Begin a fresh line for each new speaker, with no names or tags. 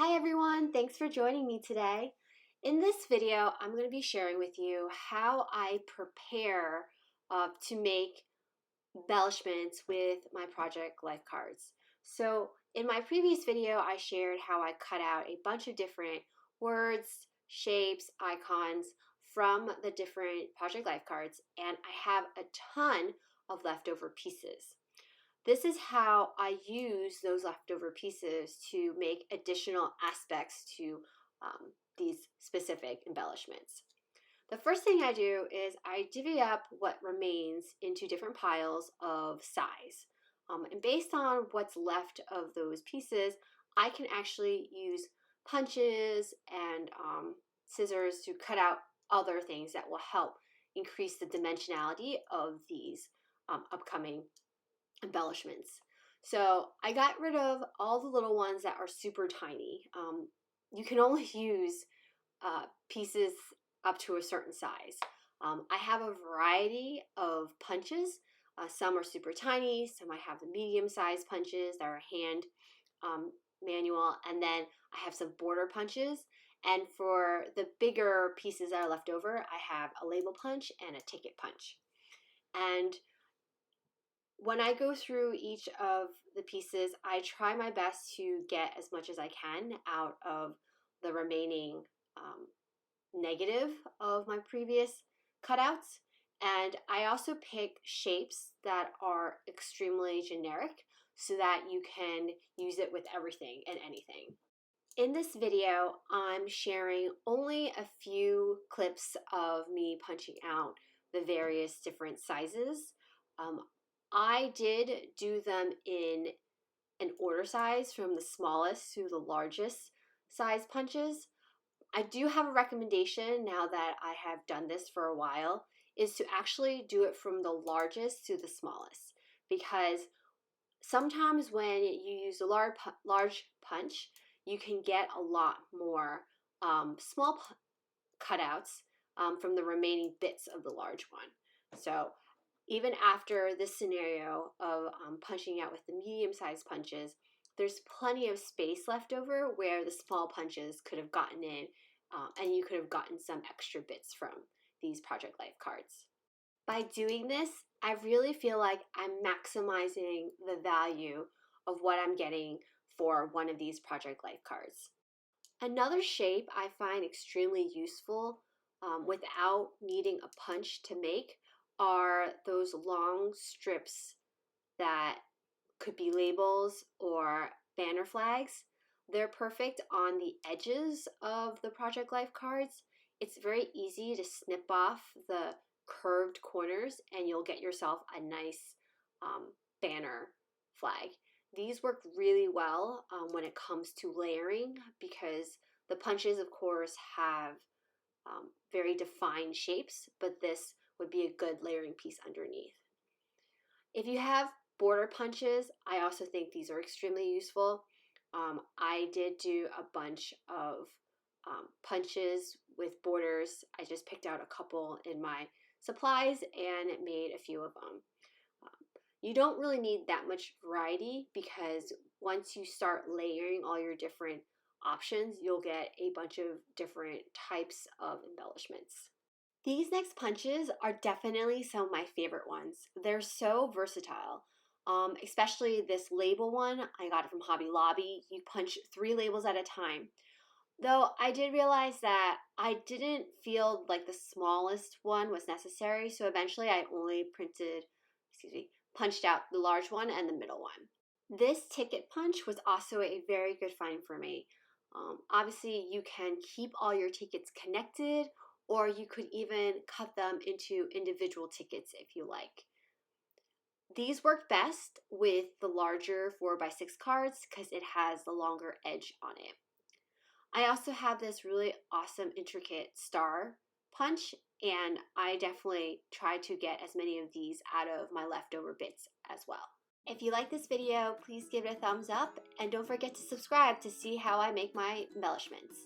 Hi everyone, thanks for joining me today. In this video, I'm going to be sharing with you how I prepare to make embellishments with my project life cards. So in my previous video, I shared how I cut out a bunch of different words, shapes, icons from the different project life cards, and I have a ton of leftover pieces. This is how I use those leftover pieces to make additional aspects to these specific embellishments. The first thing I do is I divvy up what remains into different piles of size. And based on what's left of those pieces, I can actually use punches and scissors to cut out other things that will help increase the dimensionality of these upcoming embellishments. So I got rid of all the little ones that are super tiny. You can only use pieces up to a certain size. I have a variety of punches. Some are super tiny, some I have the medium-sized punches that are hand manual, and then I have some border punches. And for the bigger pieces that are left over, I have a label punch and a ticket punch. And when I go through each of the pieces, I try my best to get as much as I can out of the remaining negative of my previous cutouts. And I also pick shapes that are extremely generic so that you can use it with everything and anything. In this video, I'm sharing only a few clips of me punching out the various different sizes. I did do them in an order size from the smallest to the largest size punches. I do have a recommendation now that I have done this for a while is to actually do it from the largest to the smallest, because sometimes when you use a large punch, you can get a lot more small cutouts from the remaining bits of the large one. So even after this scenario of punching out with the medium-sized punches, there's plenty of space left over where the small punches could have gotten in, and you could have gotten some extra bits from these Project Life cards. By doing this, I really feel like I'm maximizing the value of what I'm getting for one of these Project Life cards. Another shape I find extremely useful without needing a punch to make are those long strips that could be labels or banner flags. They're perfect on the edges of the Project Life cards. It's very easy to snip off the curved corners and you'll get yourself a nice banner flag. These work really well when it comes to layering, because the punches, of course, have very defined shapes, but this would be a good layering piece underneath. If you have border punches, I also think these are extremely useful. I did do a bunch of punches with borders. I just picked out a couple in my supplies and made a few of them. You don't really need that much variety, because once you start layering all your different options, you'll get a bunch of different types of embellishments. These next punches are definitely some of my favorite ones. They're so versatile, especially this label one. I got it from Hobby Lobby. You punch 3 labels at a time. Though I did realize that I didn't feel like the smallest one was necessary, so eventually I only punched out the large one and the middle one. This ticket punch was also a very good find for me. Obviously, you can keep all your tickets connected, or you could even cut them into individual tickets if you like. These work best with the larger 4x6 cards because it has the longer edge on it. I also have this really awesome intricate star punch, and I definitely try to get as many of these out of my leftover bits as well. If you like this video, please give it a thumbs up, and don't forget to subscribe to see how I make my embellishments.